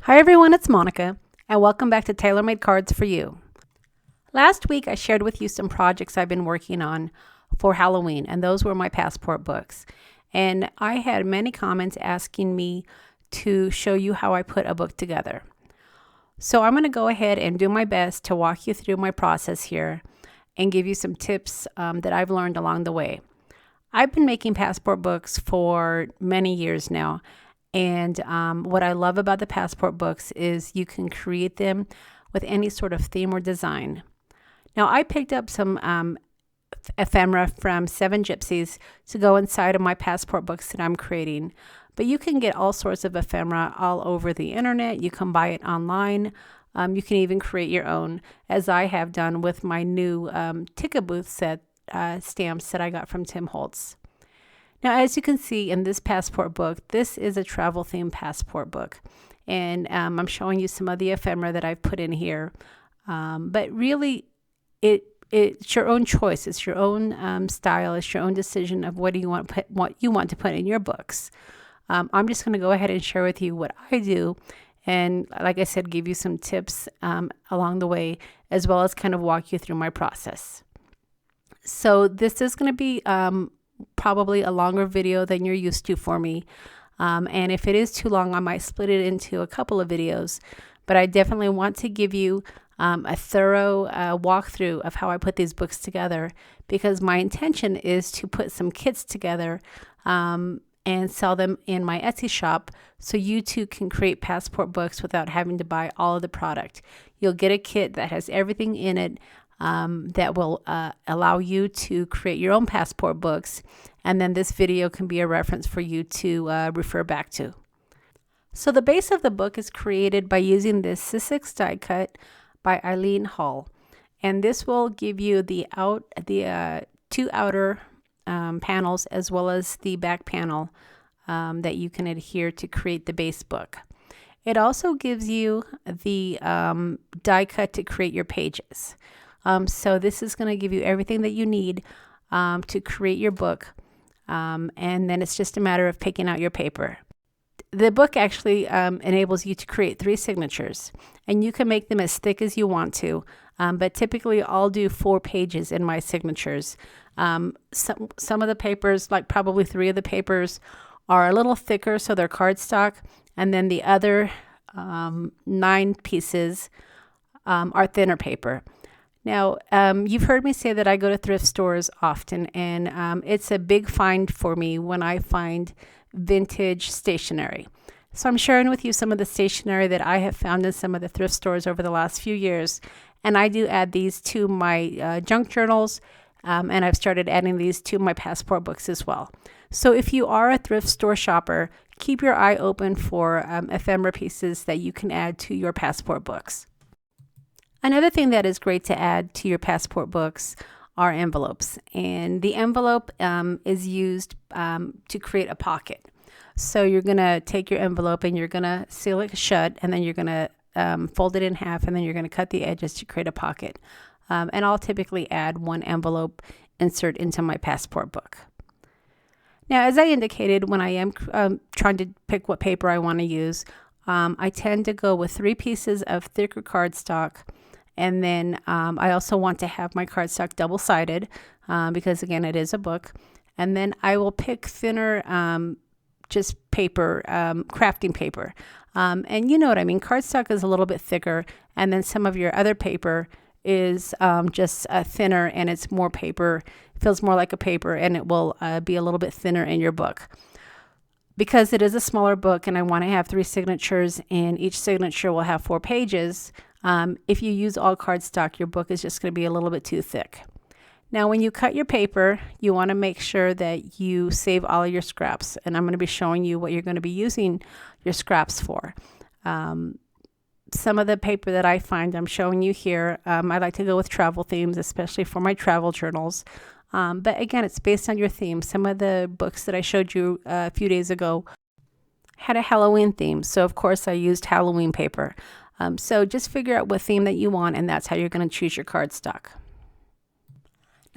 Hi everyone, it's Monica, and welcome back to Tailor-Made Cards for You. Last week I shared with you some projects I've been working on for Halloween, and those were my passport books. And I had many comments asking me to show you how I put a book together. So I'm going to go ahead and do my best to walk you through my process here and give you some tips that I've learned along the way. I've been making passport books for many years now. And what I love about the passport books is you can create them with any sort of theme or design. Now, I picked up some ephemera from Seven Gypsies to go inside of my passport books that I'm creating. But you can get all sorts of ephemera all over the internet. You can buy it online. You can even create your own, as I have done with my new ticket booth set stamps that I got from Tim Holtz. Now, as you can see in this passport book, this is a travel themed passport book. And I'm showing you some of the ephemera that I've put in here. But really, it's your own choice. It's your own style. It's your own decision of what you want to put in your books. I'm just going to go ahead and share with you what I do. And like I said, give you some tips along the way, as well as kind of walk you through my process. So this is going to be probably a longer video than you're used to for me. And if it is too long, I might split it into a couple of videos. But I definitely want to give you a thorough walkthrough of how I put these books together, because my intention is to put some kits together and sell them in my Etsy shop, so you too can create passport books without having to buy all of the product. You'll get a kit that has everything in it that will allow you to create your own passport books, and then this video can be a reference for you to refer back to. So the base of the book is created by using this Sizzix die cut by Eileen Hull, and this will give you the two outer panels as well as the back panel that you can adhere to create the base book. It also gives you the die cut to create your pages. So this is going to give you everything that you need to create your book, and then it's just a matter of picking out your paper. The book actually enables you to create 3 signatures, and you can make them as thick as you want to, but typically I'll do 4 pages in my signatures. Some of the papers, like probably 3 of the papers, are a little thicker, so they're cardstock, and then the other 9 pieces are thinner paper. Now, you've heard me say that I go to thrift stores often, and it's a big find for me when I find vintage stationery. So I'm sharing with you some of the stationery that I have found in some of the thrift stores over the last few years, and I do add these to my junk journals, and I've started adding these to my passport books as well. So if you are a thrift store shopper, keep your eye open for ephemera pieces that you can add to your passport books. Another thing that is great to add to your passport books are envelopes, and the envelope is used to create a pocket. So you're going to take your envelope and you're going to seal it shut, and then you're going to fold it in half, and then you're going to cut the edges to create a pocket. And I'll typically add 1 envelope insert into my passport book. Now, as I indicated, when I am trying to pick what paper I want to use, I tend to go with 3 pieces of thicker cardstock. And then I also want to have my cardstock double-sided because, again, it is a book. And then I will pick thinner just paper, crafting paper. And you know what I mean. Cardstock is a little bit thicker, and then some of your other paper is just thinner, and it's more paper. It feels more like a paper, and it will be a little bit thinner in your book. Because it is a smaller book and I want to have 3 signatures, and each signature will have 4 pages, if you use all cardstock, your book is just going to be a little bit too thick. Now, when you cut your paper, you want to make sure that you save all of your scraps, and I'm going to be showing you what you're going to be using your scraps for. Some of the paper that I find I'm showing you here, I like to go with travel themes, especially for my travel journals. But again, it's based on your theme. Some of the books that I showed you a few days ago had a Halloween theme, so of course I used Halloween paper. So just figure out what theme that you want, and that's how you're going to choose your cardstock.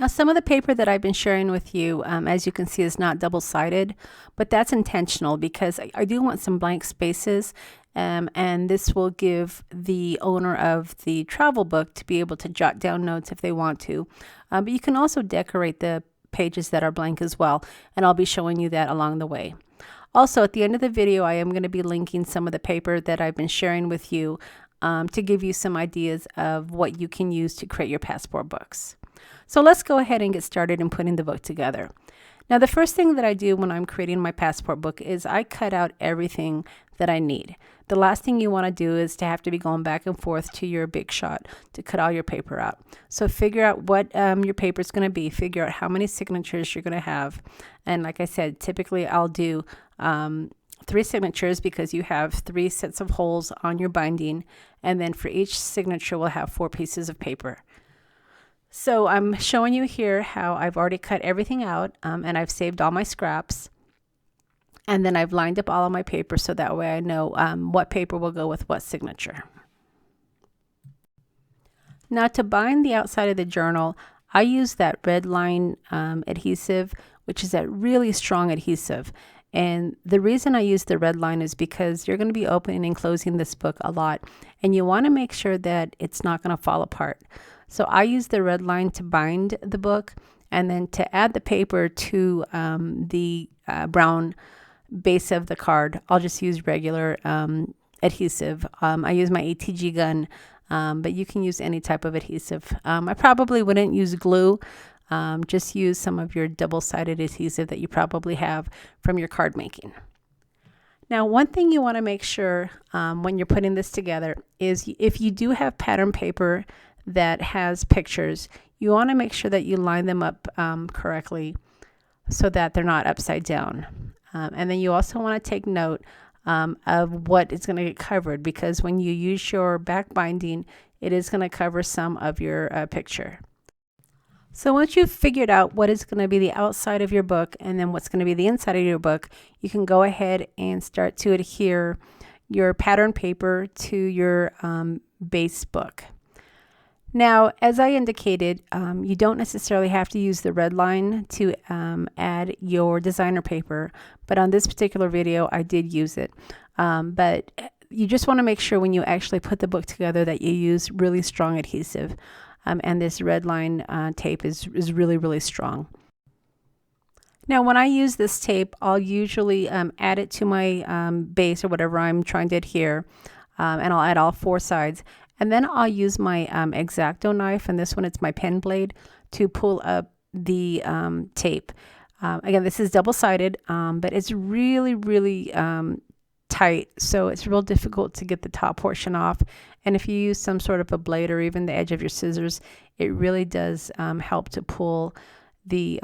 Now, some of the paper that I've been sharing with you, as you can see, is not double-sided, but that's intentional because I do want some blank spaces, and this will give the owner of the travel book to be able to jot down notes if they want to. But you can also decorate the pages that are blank as well, and I'll be showing you that along the way. Also, at the end of the video, I am going to be linking some of the paper that I've been sharing with you to give you some ideas of what you can use to create your passport books. So let's go ahead and get started in putting the book together. Now, the first thing that I do when I'm creating my passport book is I cut out everything that I need. The last thing you want to do is to have to be going back and forth to your big shot to cut all your paper out. So figure out what your paper is going to be, figure out how many signatures you're going to have. And like I said, typically I'll do 3 signatures because you have 3 sets of holes on your binding. And then for each signature, we'll have 4 pieces of paper. So I'm showing you here how I've already cut everything out and I've saved all my scraps. And then I've lined up all of my paper so that way I know what paper will go with what signature. Now, to bind the outside of the journal, I use that red line adhesive, which is that really strong adhesive. And the reason I use the red line is because you're going to be opening and closing this book a lot, and you want to make sure that it's not going to fall apart. So I use the red line to bind the book, and then to add the paper to the brown base of the card, I'll just use regular adhesive. I use my ATG gun, but you can use any type of adhesive. I probably wouldn't use glue. Just use some of your double-sided adhesive that you probably have from your card making. Now, one thing you want to make sure when you're putting this together is if you do have pattern paper that has pictures, you want to make sure that you line them up correctly so that they're not upside down. And then you also want to take note of what is going to get covered, because when you use your back binding, it is going to cover some of your picture. So once you've figured out what is going to be the outside of your book and then what's going to be the inside of your book, you can go ahead and start to adhere your pattern paper to your base book. Now, as I indicated, you don't necessarily have to use the red line to add your designer paper, but on this particular video, I did use it. But you just want to make sure when you actually put the book together that you use really strong adhesive. And this red line tape is really, really strong. Now, when I use this tape, I'll usually add it to my base or whatever I'm trying to adhere, and I'll add all 4 sides. And then I'll use my X-Acto knife, and this one, it's my pen blade, to pull up the tape. Again, this is double-sided, but it's really, really tight, so it's real difficult to get the top portion off. And if you use some sort of a blade or even the edge of your scissors, it really does help to pull the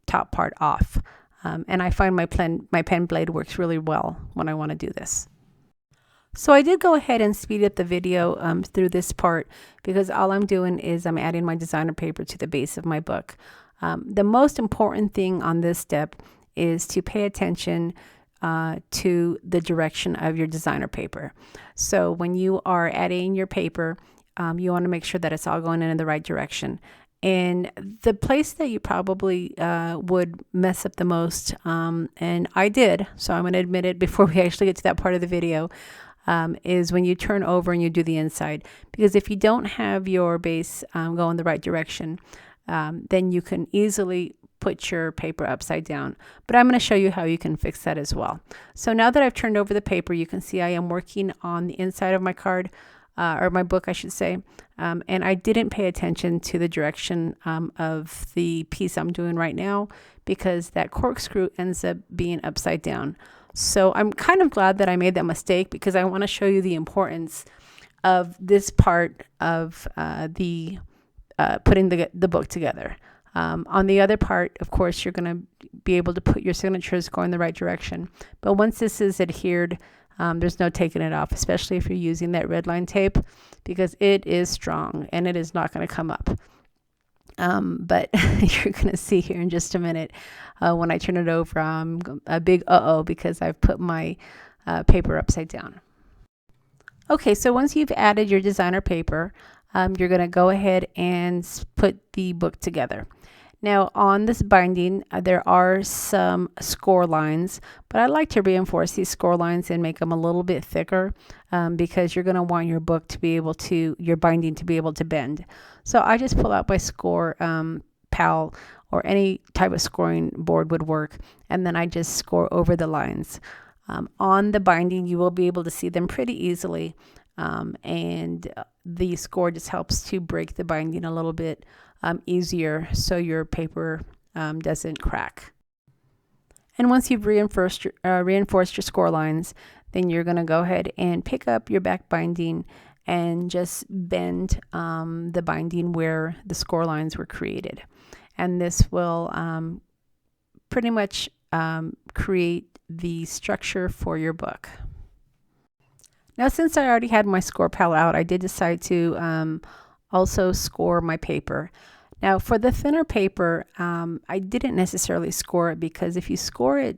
top part off. And I find my pen blade works really well when I want to do this. So I did go ahead and speed up the video through this part because all I'm doing is I'm adding my designer paper to the base of my book. The most important thing on this step is to pay attention to the direction of your designer paper. So when you are adding your paper, you want to make sure that it's all going in the right direction. And the place that you probably would mess up the most, and I did, so I'm going to admit it before we actually get to that part of the video, is when you turn over and you do the inside. Because if you don't have your base go in the right direction, then you can easily put your paper upside down. But I'm going to show you how you can fix that as well. So now that I've turned over the paper, you can see I am working on the inside of my card, or my book, I should say. And I didn't pay attention to the direction of the piece I'm doing right now because that corkscrew ends up being upside down. So I'm kind of glad that I made that mistake because I want to show you the importance of this part of putting the book together. On the other part, of course, you're going to be able to put your signatures going the right direction. But once this is adhered, there's no taking it off, especially if you're using that red line tape, because it is strong and it is not going to come up. But you're going to see here in just a minute when I turn it over, I'm a big uh-oh because I've put my paper upside down. Okay, so once you've added your designer paper, you're going to go ahead and put the book together. Now on this binding, there are some score lines, but I like to reinforce these score lines and make them a little bit thicker because you're going to want your book to be able to, your binding to be able to bend. So I just pull out my score pal, or any type of scoring board would work, and then I just score over the lines. On the binding, you will be able to see them pretty easily, and the score just helps to break the binding a little bit easier so your paper doesn't crack. And once you've reinforced your score lines, then you're going to go ahead and pick up your back binding and just bend the binding where the score lines were created. And this will pretty much create the structure for your book. Now, since I already had my score pal out, I did decide to also score my paper. Now, for the thinner paper, I didn't necessarily score it because if you score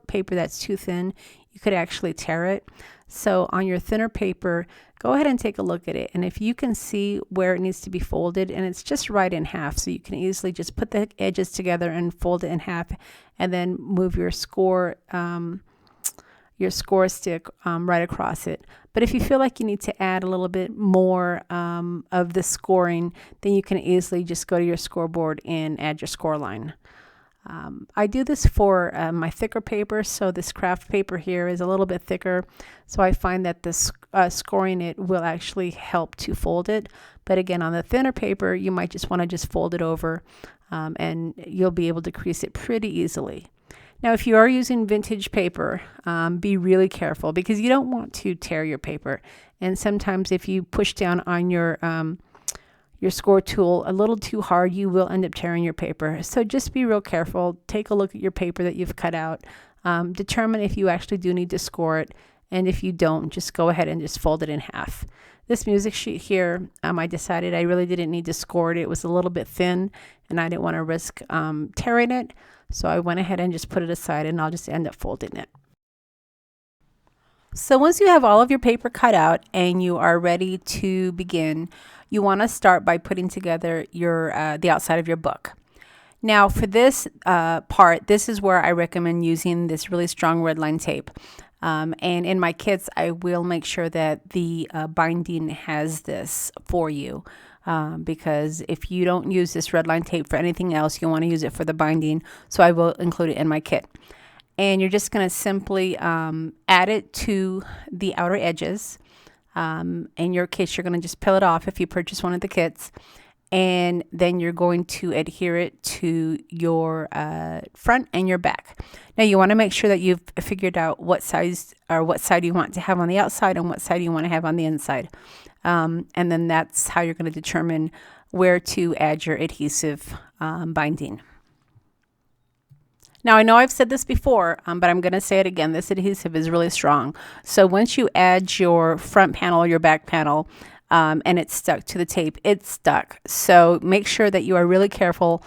paper that's too thin, you could actually tear it. So on your thinner paper, go ahead and take a look at it. And if you can see where it needs to be folded, and it's just right in half, so you can easily just put the edges together and fold it in half, and then move your score stick right across it. But if you feel like you need to add a little bit more of the scoring, then you can easily just go to your scoreboard and add your score line. I do this for my thicker paper, so this Kraft paper here is a little bit thicker, so I find that this scoring it will actually help to fold it. But again, on the thinner paper, you might just want to just fold it over, and you'll be able to crease it pretty easily. Now, if you are using vintage paper, be really careful because you don't want to tear your paper. And sometimes if you push down on your score tool a little too hard, you will end up tearing your paper. So just be real careful. Take a look at your paper that you've cut out. Determine if you actually do need to score it. And if you don't, just go ahead and just fold it in half. This music sheet here, I decided I really didn't need to score it. It was a little bit thin and I didn't want to risk tearing it. So I went ahead and just put it aside, and I'll just end up folding it. So once you have all of your paper cut out and you are ready to begin, you want to start by putting together your the outside of your book. Now for this part, this is where I recommend using this really strong red line tape. And in my kits, I will make sure that the binding has this for you. Because if you don't use this red line tape for anything else, you'll want to use it for the binding. So I will include it in my kit. And you're just going to simply add it to the outer edges. In your case, you're going to just peel it off if you purchase one of the kits. And then you're going to adhere it to your front and your back. Now you want to make sure that you've figured out what size or what side you want to have on the outside and what side you want to have on the inside. And then that's how you're going to determine where to add your adhesive binding. Now, I know I've said this before, but I'm going to say it again. This adhesive is really strong. So once you add your front panel or your back panel and it's stuck to the tape, it's stuck. So make sure that you are really careful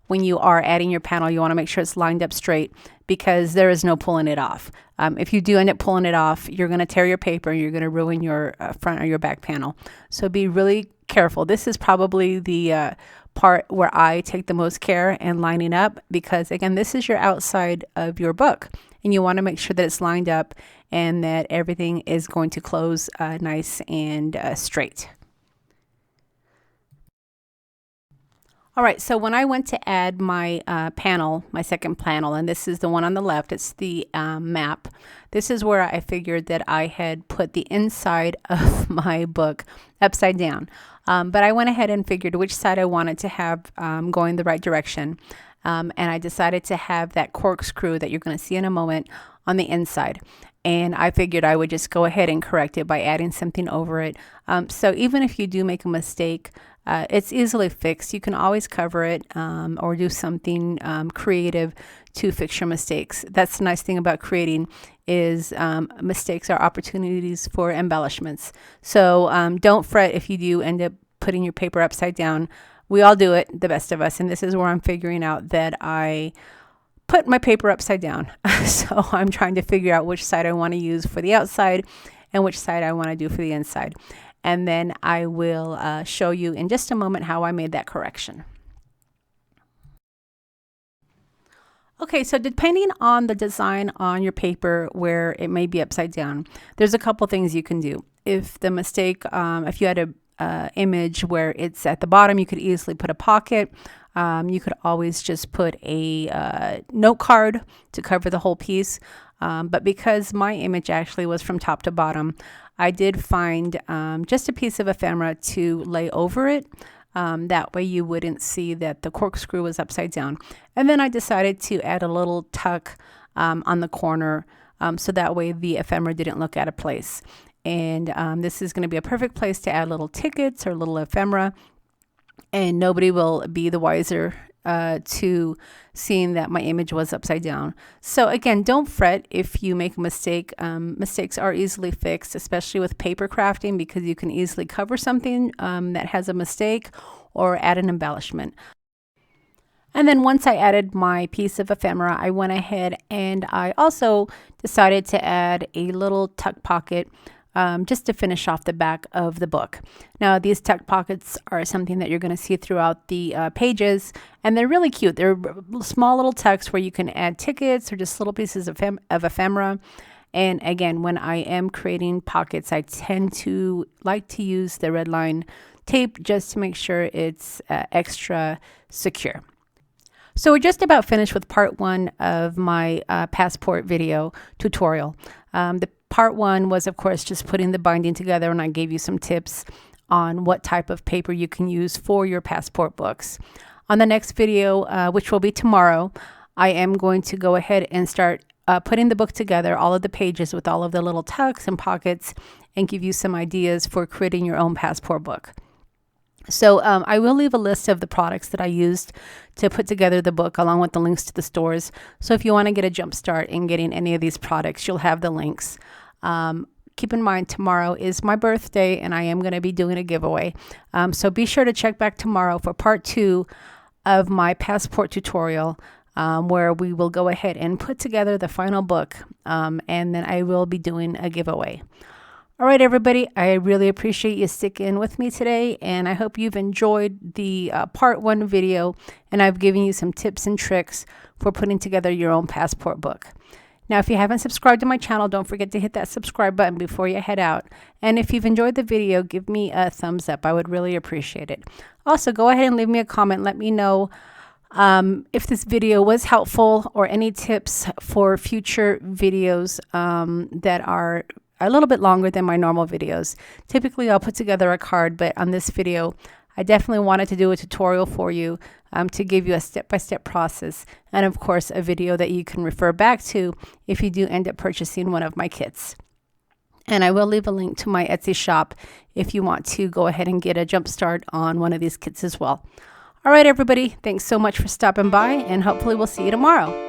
when you are adding your panel. You want to make sure it's lined up straight because there is no pulling it off. If you do end up pulling it off, you're going to tear your paper and you're going to ruin your front or your back panel. So be really careful. This is probably the part where I take the most care in lining up because, again, this is your outside of your book and you want to make sure that it's lined up and that everything is going to close nice and straight. All right, so when I went to add my panel, my second panel, and this is the one on the left, it's the map. This is where I figured that I had put the inside of my book upside down. But I went ahead and figured which side I wanted to have going the right direction. And I decided to have that corkscrew that you're going to see in a moment on the inside. And I figured I would just go ahead and correct it by adding something over it. So even if you do make a mistake, it's easily fixed. You can always cover it or do something creative to fix your mistakes. That's the nice thing about creating is mistakes are opportunities for embellishments. So don't fret if you do end up putting your paper upside down. We all do it, the best of us. And this is where I'm figuring out that I put my paper upside down. So I'm trying to figure out which side I want to use for the outside and which side I want to do for the inside. And then I will show you in just a moment how I made that correction. Okay, so depending on the design on your paper where it may be upside down, there's a couple things you can do. If the mistake, if you had a image where it's at the bottom, you could easily put a pocket. You could always just put a note card to cover the whole piece. But because my image actually was from top to bottom, I did find just a piece of ephemera to lay over it. That way you wouldn't see that the corkscrew was upside down. And then I decided to add a little tuck on the corner so that way the ephemera didn't look out of place. And this is going to be a perfect place to add little tickets or little ephemera, and nobody will be the wiser to seeing that my image was upside down. So again, don't fret if you make a mistake. Mistakes are easily fixed, especially with paper crafting, because you can easily cover something that has a mistake or add an embellishment. And then once I added my piece of ephemera, I went ahead and I also decided to add a little tuck pocket just to finish off the back of the book. Now, these tuck pockets are something that you're going to see throughout the pages, and they're really cute. They're small little tucks where you can add tickets or just little pieces of ephemera. And again, when I am creating pockets, I tend to like to use the red line tape just to make sure it's extra secure. So we're just about finished with part 1 of my passport video tutorial. The part 1 was, of course, just putting the binding together, and I gave you some tips on what type of paper you can use for your passport books. On the next video, which will be tomorrow, I am going to go ahead and start putting the book together, all of the pages with all of the little tucks and pockets, and give you some ideas for creating your own passport book. So I will leave a list of the products that I used to put together the book, along with the links to the stores. So if you want to get a jump start in getting any of these products, you'll have the links. Keep in mind, tomorrow is my birthday, and I am going to be doing a giveaway. So be sure to check back tomorrow for part 2 of my passport tutorial, where we will go ahead and put together the final book, and then I will be doing a giveaway. All right, everybody, I really appreciate you sticking with me today, and I hope you've enjoyed the part 1 video, and I've given you some tips and tricks for putting together your own passport book. Now, if you haven't subscribed to my channel, don't forget to hit that subscribe button before you head out. And if you've enjoyed the video, give me a thumbs up. I would really appreciate it. Also, go ahead and leave me a comment. Let me know if this video was helpful or any tips for future videos that are a little bit longer than my normal videos. Typically, I'll put together a card, but on this video, I definitely wanted to do a tutorial for you to give you a step-by-step process, and of course, a video that you can refer back to if you do end up purchasing one of my kits. And I will leave a link to my Etsy shop if you want to go ahead and get a jump start on one of these kits as well. All right, everybody, thanks so much for stopping by, and hopefully we'll see you tomorrow.